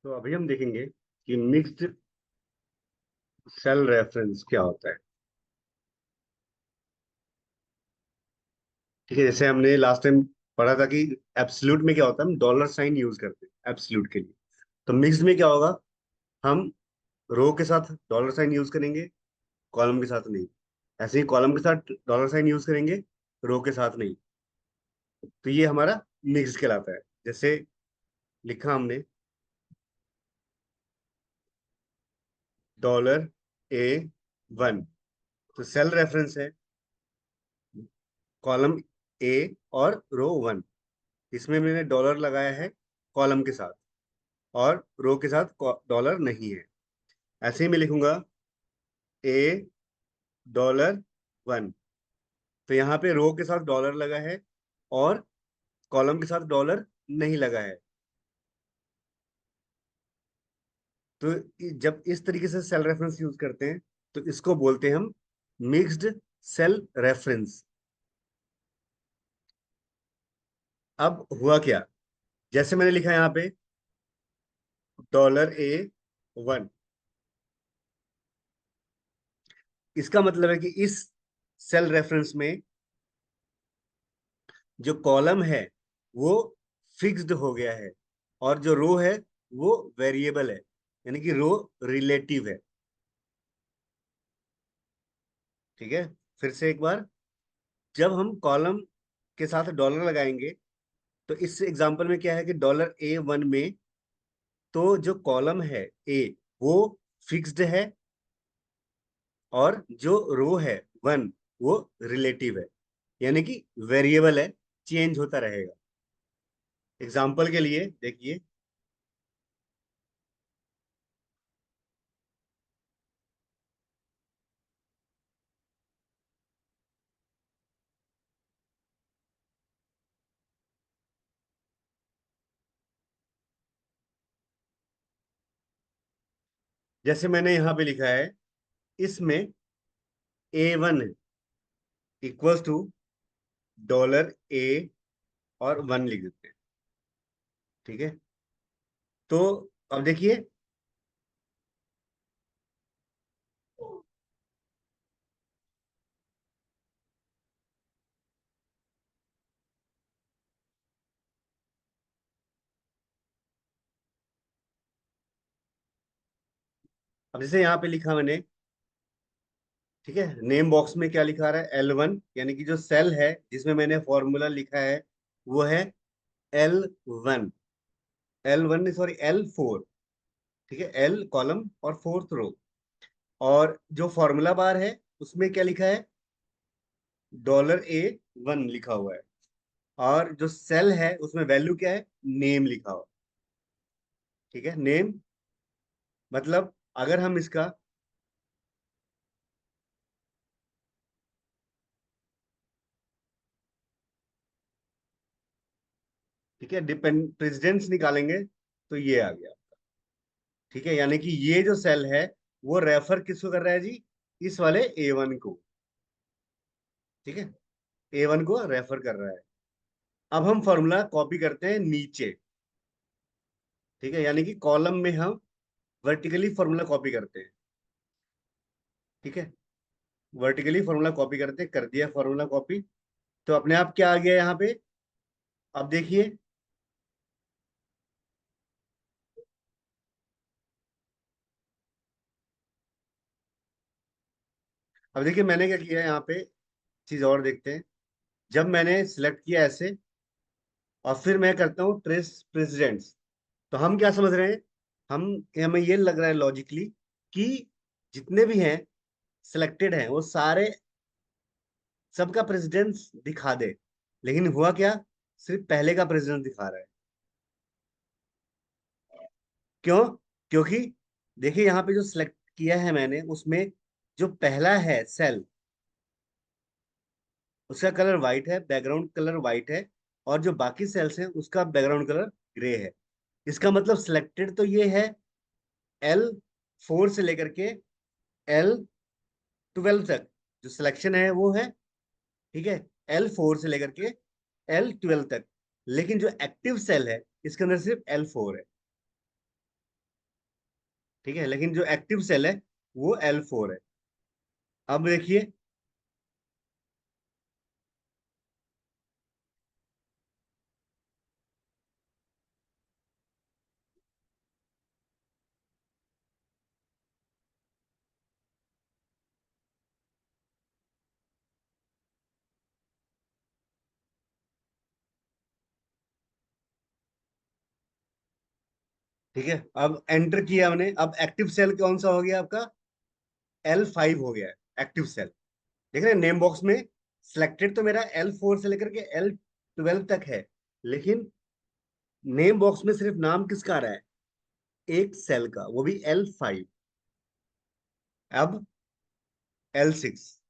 तो अभी हम देखेंगे कि मिक्स्ड सेल रेफरेंस क्या होता है। ठीक है, जैसे हमने लास्ट टाइम पढ़ा था कि एब्सोल्यूट में क्या होता है, हम डॉलर साइन यूज करते हैं एब्सोल्यूट के लिए। तो मिक्स्ड में क्या होगा, हम रो के साथ डॉलर साइन यूज करेंगे, कॉलम के साथ नहीं। ऐसे ही कॉलम के साथ डॉलर साइन यूज करेंगे, रो के साथ नहीं। तो ये हमारा मिक्स्ड कहलाता है। जैसे लिखा हमने $A1, तो सेल रेफरेंस है कॉलम ए और रो 1। इसमें मैंने डॉलर लगाया है कॉलम के साथ, और रो के साथ डॉलर नहीं है। ऐसे ही मैं लिखूंगा $A1, तो यहाँ पे रो के साथ डॉलर लगा है और कॉलम के साथ डॉलर नहीं लगा है। तो जब इस तरीके से सेल रेफरेंस यूज करते हैं तो इसको बोलते हैं हम मिक्स्ड सेल रेफरेंस। अब हुआ क्या, जैसे मैंने लिखा यहाँ पे $A1, इसका मतलब है कि इस सेल रेफरेंस में जो कॉलम है वो फिक्स्ड हो गया है, और जो रो है वो वेरिएबल है, यानी कि रो रिलेटिव है। ठीक है, फिर से एक बार, जब हम कॉलम के साथ डॉलर लगाएंगे तो इस एग्जांपल में क्या है कि $A1 में तो जो कॉलम है ए वो फिक्स्ड है, और जो रो है 1 वो रिलेटिव है, यानी कि वेरिएबल है, चेंज होता रहेगा। एग्जाम्पल के लिए देखिए, जैसे मैंने यहाँ पे लिखा है, इसमें A1 इक्वल्स टू $A और 1 लिख देते हैं। ठीक है, तो अब देखिए, अब जैसे यहाँ पे लिखा मैंने, ठीक है, नेम बॉक्स में क्या लिखा रहा है, L1, यानी कि जो सेल है जिसमें मैंने फॉर्मूला लिखा है वो है L1। L1 sorry L4। ठीक है, L कॉलम और फोर्थ रो, और जो फॉर्मूला बार है उसमें क्या लिखा है, $A1 लिखा हुआ है, और जो सेल है उसमें वैल्यू क्या है, नेम लिखा हुआ। ठीक है, नेम मतलब अगर हम इसका, ठीक है, डिपेंड प्रेसिडेंस निकालेंगे तो ये आ गया। ठीक है, यानी कि ये जो सेल है वो रेफर किसको कर रहा है जी, इस वाले A1 को। ठीक है, A1 को रेफर कर रहा है। अब हम फॉर्मूला कॉपी करते हैं नीचे। ठीक है, यानी कि कॉलम में हम वर्टिकली फॉर्मूला कॉपी करते हैं। ठीक है, वर्टिकली फॉर्मूला कॉपी करते हैं, कर दिया फॉर्मूला कॉपी। तो अपने आप क्या आ गया यहाँ पे, अब देखिए, अब देखिए मैंने क्या किया है यहाँ पे, चीज और देखते हैं। जब मैंने सिलेक्ट किया ऐसे, और फिर मैं करता हूँ ट्रेस प्रेसिडेंट्स, तो हम क्या समझ रहे हैं, हम हमें ये लग रहा है लॉजिकली कि जितने भी हैं सिलेक्टेड हैं वो सारे, सबका प्रेसिडेंस दिखा दे। लेकिन हुआ क्या, सिर्फ पहले का प्रेसिडेंस दिखा रहा है। क्यों, क्योंकि देखिए यहाँ पे जो सिलेक्ट किया है मैंने उसमें जो पहला है सेल, उसका कलर व्हाइट है, बैकग्राउंड कलर व्हाइट है, और जो बाकी सेल्स हैं उसका बैकग्राउंड कलर ग्रे है। इसका मतलब सिलेक्टेड तो ये है L4 से लेकर के L12 तक, जो सिलेक्शन है वो है। ठीक है, L4 से लेकर के L12 तक, लेकिन जो एक्टिव सेल है इसके अंदर सिर्फ L4 है। ठीक है, लेकिन जो एक्टिव सेल है वो L4 है। अब देखिए, ठीक है, अब एंटर किया हमने। अब एक्टिव सेल कौन सा हो गया आपका? L5 हो गया है एक्टिव सेल। देख रहे हैं नेम बॉक्स में, सिलेक्टेड तो मेरा L4 से लेकर के L12 तक है, लेकिन नेम बॉक्स में सिर्फ नाम किसका आ रहा है? एक सेल का, वो भी L5। अब L6।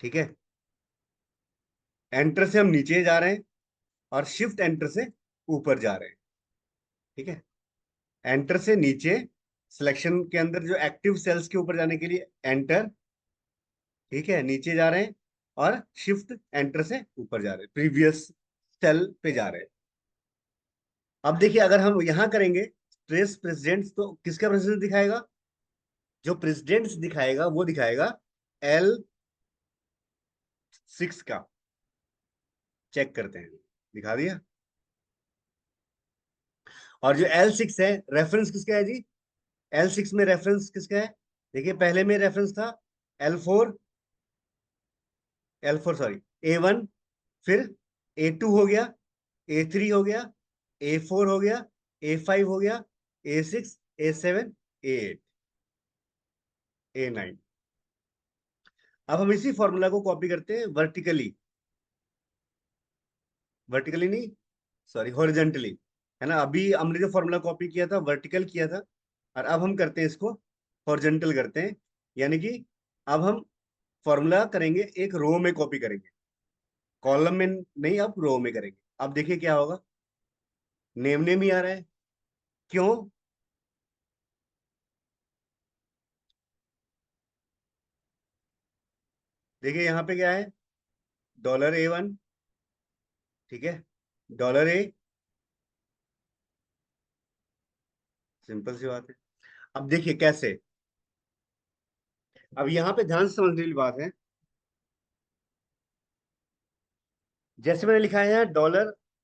ठीक है, एंटर से हम नीचे जा रहे हैं और शिफ्ट एंटर से ऊपर जा रहे हैं। ठीक है, एंटर से नीचे, सिलेक्शन के अंदर जो एक्टिव सेल्स के ऊपर जाने के लिए एंटर। ठीक है, नीचे जा रहे हैं और शिफ्ट एंटर से ऊपर जा रहे हैं, प्रीवियस सेल पे जा रहे हैं। अब देखिए, अगर हम यहां करेंगे ट्रेस प्रेसिडेंट्स, तो किसका प्रेसिडेंट दिखाएगा? जो प्रेसिडेंट्स दिखाएगा वो दिखाएगा L6 का। चेक करते हैं, दिखा दिया। और जो L6 है, रेफरेंस किसका है जी? L6 में रेफरेंस किसका है? देखिए, पहले में रेफरेंस था L4, L4 सॉरी, A1, फिर A2 हो गया, A3 हो गया, A4 हो गया, A5 हो गया, A6, A7, A8, A9। अब हम इसी फॉर्मूला को कॉपी करते हैं वर्टिकली। वर्टिकली नहीं, सॉरी, हॉरिजेंटली। है ना, अभी हमने जो फॉर्मूला कॉपी किया था वर्टिकल किया था, और अब हम करते हैं इसको हॉरिजेंटल करते हैं। यानी कि अब हम फॉर्मूला करेंगे, एक रो में कॉपी करेंगे, कॉलम में नहीं, अब रो में करेंगे। अब देखिए क्या होगा, नेम नेम ही आ रहा है। क्यों? देखिए यहाँ पे क्या है, $A1। ठीक है, $A, सिंपल सी बात है। अब देखिए कैसे, अब यहाँ पे ध्यान से समझने वाली बात है। जैसे मैंने लिखा है यहाँ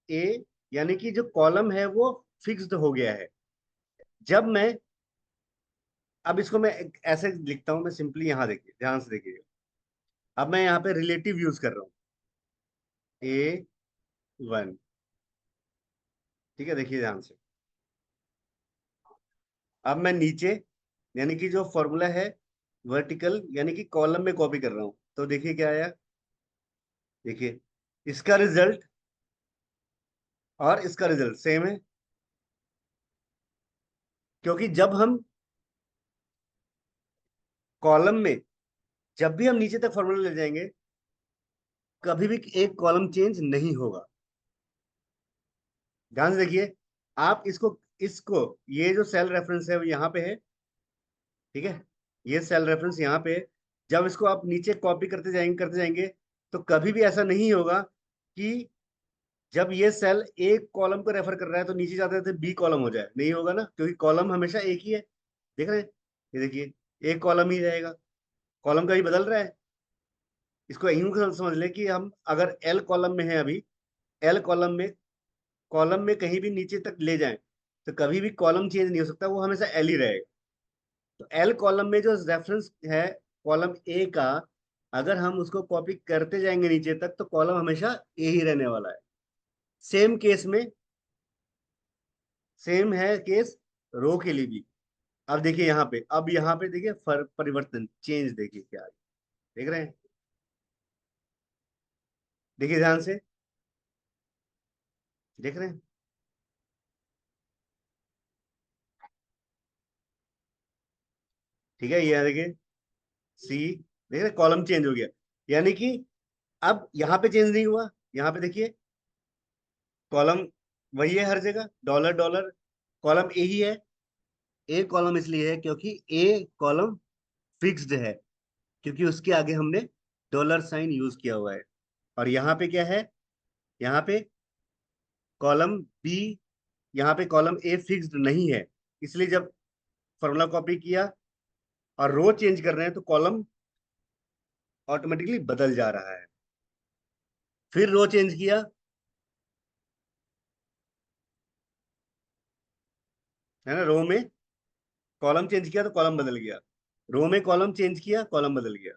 $A, यानी कि जो कॉलम है वो फिक्स्ड हो गया है। जब मैं, अब इसको मैं ऐसे लिखता हूं, मैं सिंपली, यहाँ देखिए, ध्यान से देखिए। अब मैं यहाँ पे रिलेटिव यूज कर रहा हूँ, A1। ठीक है, देखिए ध्यान से। अब मैं नीचे, यानी कि जो फॉर्मूला है वर्टिकल, यानी कि कॉलम में कॉपी कर रहा हूं, तो देखिए क्या आया। देखिए, इसका रिजल्ट और इसका रिजल्ट सेम है, क्योंकि जब हम कॉलम में, जब भी हम नीचे तक फॉर्मूला ले जाएंगे, कभी भी एक कॉलम चेंज नहीं होगा। ध्यान से देखिए, आप इसको, इसको, ये जो सेल रेफरेंस है वो यहाँ पे है। ठीक है, ये सेल रेफरेंस यहाँ पे है। जब इसको आप नीचे कॉपी करते जाएंगे, तो कभी भी ऐसा नहीं होगा कि जब ये सेल एक कॉलम को रेफर कर रहा है तो नीचे जाते जाते बी कॉलम हो जाए। नहीं होगा ना, क्योंकि कॉलम हमेशा एक ही है। देख रहे हैं, ये देखिए, एक कॉलम ही रहेगा, कॉलम कभी बदल रहा है। इसको यूं समझ ले कि हम अगर एल कॉलम में है अभी, एल कॉलम में कहीं भी नीचे तक ले जाएं, तो कभी भी कॉलम चेंज नहीं हो सकता, वो हमेशा एल ही रहेगा। तो एल कॉलम में जो रेफरेंस है कॉलम ए का, अगर हम उसको कॉपी करते जाएंगे नीचे तक, तो कॉलम हमेशा ए ही रहने वाला है। सेम केस में, सेम है केस रो के लिए भी। अब देखिए यहाँ पे, अब यहाँ पे देखिए परिवर्तन, चेंज देखिए क्या है। देख रहे हैं, देखिए ध्यान से, देख रहे हैं। ठीक है, ये देखिए, सी, देख रहे, कॉलम चेंज हो गया। यानी कि अब यहाँ पे चेंज नहीं हुआ। यहाँ पे देखिए, कॉलम वही है हर जगह, डॉलर डॉलर, कॉलम ए ही है। ए कॉलम इसलिए है क्योंकि ए कॉलम फिक्स्ड है, क्योंकि उसके आगे हमने $साइन यूज किया हुआ है। और यहाँ पे क्या है, यहाँ पे कॉलम बी यहाँ पे कॉलम ए फिक्स्ड नहीं है, इसलिए जब फॉर्मूला कॉपी किया और रो चेंज कर रहे हैं तो कॉलम ऑटोमेटिकली बदल जा रहा है। फिर रो चेंज किया, है ना, रो में कॉलम चेंज किया तो कॉलम बदल गया, रो में कॉलम चेंज किया कॉलम बदल गया।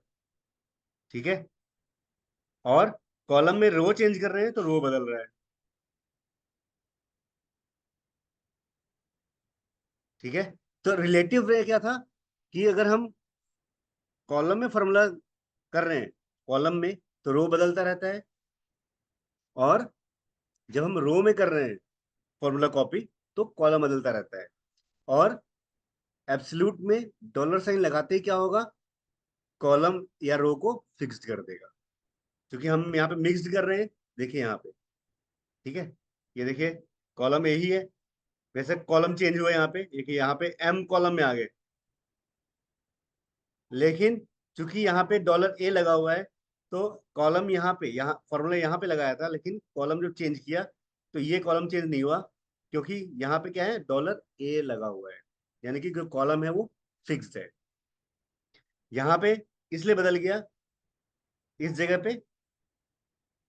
ठीक है, और कॉलम में रो चेंज कर रहे हैं तो रो बदल रहा है। ठीक है, तो रिलेटिव वे क्या था कि अगर हम कॉलम में फॉर्मूला कर रहे हैं, कॉलम में तो रो बदलता रहता है, और जब हम रो में कर रहे हैं फॉर्मूला कॉपी तो कॉलम बदलता रहता है। और एब्सोल्यूट में डॉलर साइन लगाते ही क्या होगा, कॉलम या रो को फिक्स्ड कर देगा, क्योंकि हम यहाँ पे मिक्स्ड कर रहे हैं। देखिए यहाँ पे, ठीक है, ये देखिए कॉलम यही है, वैसे कॉलम चेंज हुआ यहाँ पे, देखिए यहाँ पे एम कॉलम में आ गए, लेकिन चूंकि यहाँ पे डॉलर ए लगा हुआ है तो कॉलम यहाँ पे, यहाँ फॉर्मूला यहाँ पे लगाया था, लेकिन कॉलम जो चेंज किया तो ये कॉलम चेंज नहीं हुआ, क्योंकि यहाँ पे क्या है, डॉलर ए लगा हुआ है, यानी कि जो कॉलम है वो फिक्स्ड है। यहाँ पे इसलिए बदल गया, इस जगह पे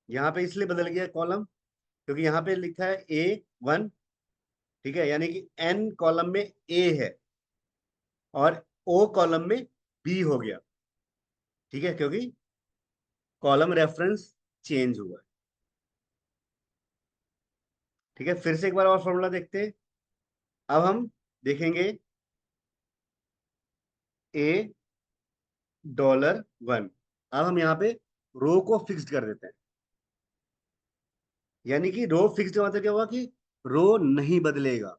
यहाँ पे इसलिए बदल गया कॉलम, क्योंकि यहाँ पे लिखा है A1, ठीक है, यानी कि एन कॉलम में ए है और ओ कॉलम में बी हो गया। ठीक है, क्योंकि कॉलम रेफरेंस चेंज हुआ है। ठीक है, फिर से एक बार और फॉर्मूला देखते हैं। अब हम देखेंगे $1। अब हम यहाँ पे रो को फिक्स्ड कर देते हैं, यानी कि रो फिक्स्ड का मतलब क्या हुआ कि रो नहीं बदलेगा।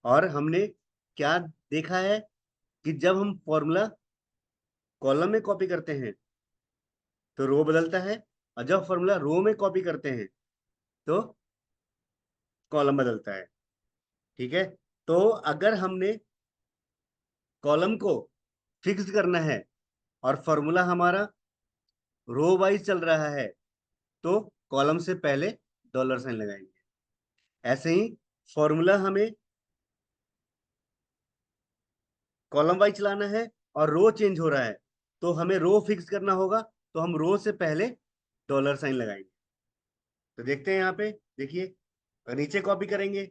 और हमने क्या देखा है कि जब हम फॉर्मूला कॉलम में कॉपी करते हैं तो रो बदलता है, और जब फॉर्मूला रो में कॉपी करते हैं तो कॉलम बदलता है। ठीक है, तो अगर हमने कॉलम को फिक्स्ड करना है और फॉर्मूला हमारा रो वाइज चल रहा है तो कॉलम से पहले डॉलर साइन लगाएंगे। ऐसे ही फॉर्मूला हमें कॉलम वाइज चलाना है और रो चेंज हो रहा है तो हमें रो फिक्स करना होगा, तो हम रो से पहले डॉलर साइन लगाएंगे। तो देखते हैं यहाँ पे, देखिए अगर नीचे कॉपी करेंगे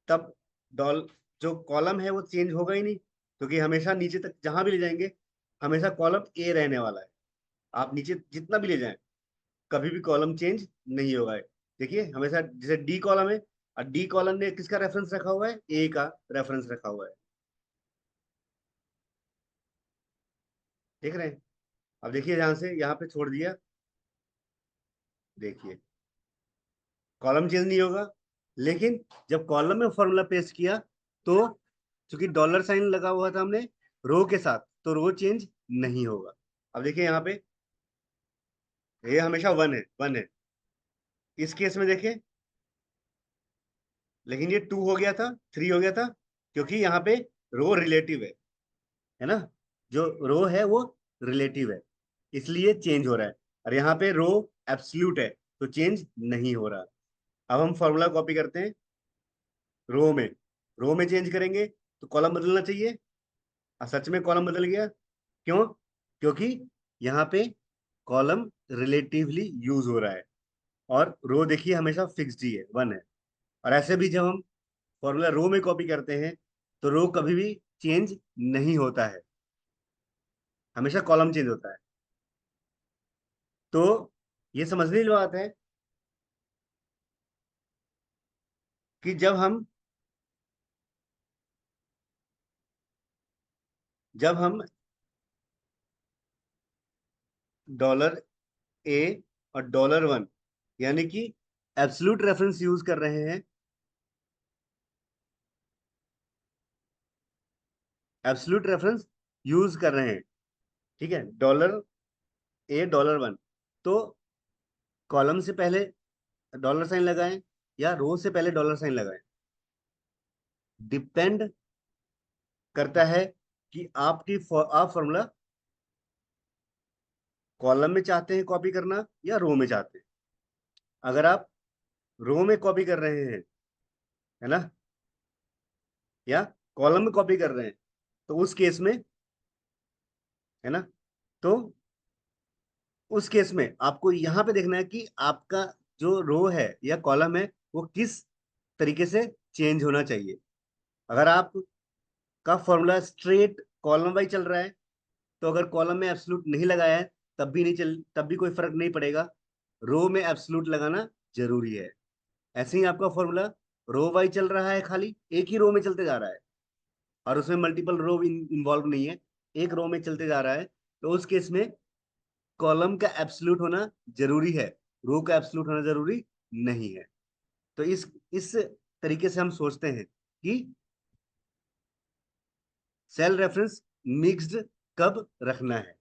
तब डॉल जो कॉलम है वो चेंज होगा ही नहीं, क्योंकि हमेशा नीचे तक जहां भी ले जाएंगे हमेशा कॉलम ए रहने वाला है। आप नीचे जितना भी ले जाएं कभी भी कॉलम चेंज नहीं होगा। देखिए हमेशा जैसे डी कॉलम है, और डी कॉलम ने किसका रेफरेंस रखा हुआ है, ए का रेफरेंस रखा हुआ है। देख रहे हैं, अब देखिए जहां से यहाँ पे छोड़ दिया, देखिए कॉलम चेंज नहीं होगा, लेकिन जब कॉलम में फॉर्मूला पेस्ट किया तो चूंकि डॉलर साइन लगा हुआ था हमने रो के साथ तो रो चेंज नहीं होगा। अब देखिए यहाँ पे ये हमेशा 1 है इस केस में देखिए, लेकिन ये 2 हो गया था, 3 हो गया था, क्योंकि यहाँ पे रो रिलेटिव है ना, जो रो है वो रिलेटिव है, इसलिए चेंज हो रहा है। और यहाँ पे रो एब्सोल्यूट है तो चेंज नहीं हो रहा। अब हम फॉर्मूला कॉपी करते हैं रो में, रो में चेंज करेंगे तो कॉलम बदलना चाहिए, और सच में कॉलम बदल गया। क्यों, क्योंकि यहाँ पे कॉलम रिलेटिवली यूज हो रहा है और रो देखिए हमेशा फिक्स्ड ही है, 1 है। और ऐसे भी जब हम फॉर्मूला रो में कॉपी करते हैं तो रो कभी भी चेंज नहीं होता है, हमेशा कॉलम चेंज होता है। तो ये समझने की बात है कि जब हम डॉलर ए और $1 यानी कि एब्सोल्यूट रेफरेंस यूज कर रहे हैं, एब्सोल्यूट रेफरेंस यूज कर रहे हैं, ठीक है, $A $1, तो कॉलम से पहले डॉलर साइन लगाएं या रो से पहले डॉलर साइन लगाएं, डिपेंड करता है कि आप फॉर्मूला कॉलम में चाहते हैं कॉपी करना या रो में चाहते हैं। अगर आप रो में कॉपी कर रहे हैं, है ना, या कॉलम में कॉपी कर रहे हैं, तो उस केस में, है ना, तो उस केस में आपको यहां पे देखना है कि आपका जो रो है या कॉलम है वो किस तरीके से चेंज होना चाहिए। अगर आप का फॉर्मूला स्ट्रेट कॉलम वाइज चल रहा है, तो अगर कॉलम में एब्सोल्यूट नहीं लगाया है तब भी कोई फर्क नहीं पड़ेगा, रो में एब्सोल्यूट लगाना जरूरी है। ऐसे ही आपका फॉर्मूला रो वाइज चल रहा है, खाली एक ही रो में चलते जा रहा है और उसमें मल्टीपल रो इन्वॉल्व नहीं है, एक रो में चलते जा रहा है, तो उस केस में कॉलम का एब्सोल्यूट होना जरूरी है, रो का एब्सोल्यूट होना जरूरी नहीं है। तो इस तरीके से हम सोचते हैं कि सेल रेफरेंस मिक्स्ड कब रखना है।